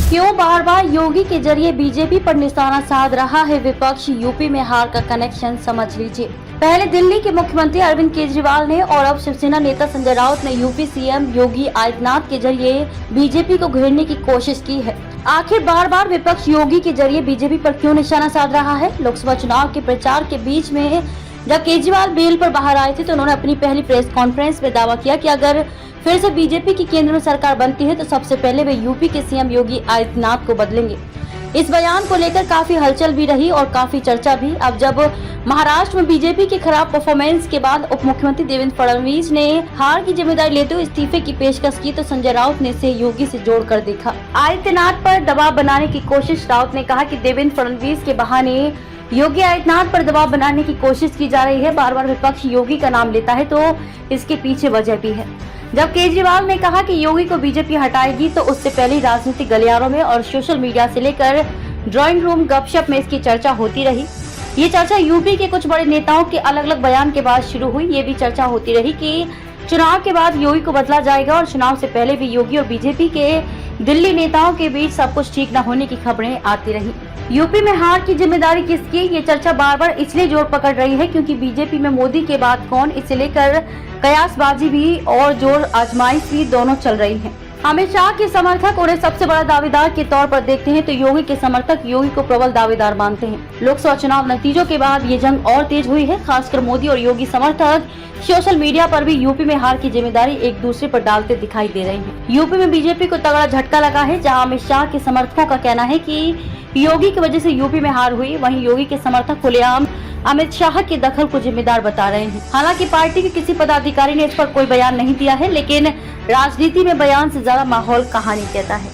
क्यों बार बार योगी के जरिए बीजेपी पर निशाना साध रहा है विपक्ष? यूपी में हार का कनेक्शन समझ लीजिए। पहले दिल्ली के मुख्यमंत्री अरविंद केजरीवाल ने और अब शिवसेना नेता संजय राउत ने यूपी सीएम योगी आदित्यनाथ के जरिए बीजेपी को घेरने की कोशिश की है। आखिर बार बार विपक्ष योगी के जरिए बीजेपी पर क्यों निशाना साध रहा है? लोकसभा चुनाव के प्रचार के बीच में जब केजरीवाल बेल पर बाहर आए थे तो उन्होंने अपनी पहली प्रेस कॉन्फ्रेंस में दावा किया कि अगर फिर से बीजेपी की केंद्र में सरकार बनती है तो सबसे पहले वे यूपी के सीएम योगी आदित्यनाथ को बदलेंगे। इस बयान को लेकर काफी हलचल भी रही और काफी चर्चा भी। अब जब महाराष्ट्र में बीजेपी के खराब परफॉर्मेंस के बाद उप मुख्यमंत्री देवेंद्र फडणवीस ने हार की जिम्मेदारी लेते हुए इस्तीफे की पेशकश की तो संजय राउत ने इसे योगी से जोड़कर देखा। आदित्यनाथ पर दबाव बनाने की कोशिश। राउत ने कहा कि देवेंद्र फडणवीस के बहाने योगी आदित्यनाथ पर दबाव बनाने की कोशिश की जा रही है। बार बार विपक्ष योगी का नाम लेता है तो इसके पीछे वजह भी है। जब केजरीवाल ने कहा कि योगी को बीजेपी हटाएगी तो उससे पहले राजनीतिक गलियारों में और सोशल मीडिया से लेकर ड्राइंग रूम गपशप में इसकी चर्चा होती रही। ये चर्चा यूपी के कुछ बड़े नेताओं के अलग अलग बयान के बाद शुरू हुई। ये भी चर्चा होती रही कि चुनाव के बाद योगी को बदला जाएगा और चुनाव से पहले भी योगी और बीजेपी के दिल्ली नेताओं के बीच सब कुछ ठीक न होने की खबरें आती रही। यूपी में हार की जिम्मेदारी किसकी? ये चर्चा बार बार इसलिए जोर पकड़ रही है क्योंकि बीजेपी में मोदी के बाद कौन, इसे लेकर कयासबाजी भी और जोर आजमाइश भी दोनों चल रही है। अमित शाह के समर्थक उन्हें सबसे बड़ा दावेदार के तौर पर देखते हैं तो योगी के समर्थक योगी को प्रबल दावेदार मानते हैं। लोकसभा चुनाव नतीजों के बाद ये जंग और तेज हुई है। खासकर मोदी और योगी समर्थक सोशल मीडिया पर भी यूपी में हार की जिम्मेदारी एक दूसरे पर डालते दिखाई दे रहे हैं। यूपी में बीजेपी को तगड़ा झटका लगा है, जहां अमित शाह के समर्थकों का कहना है कि योगी की वजह से यूपी में हार हुई। वहीं योगी के समर्थक खुलेआम अमित शाह के दखल को जिम्मेदार बता रहे हैं। हालांकि पार्टी के किसी पदाधिकारी ने इस पर कोई बयान नहीं दिया है, लेकिन राजनीति में बयान से ज्यादा माहौल कहानी कहता है।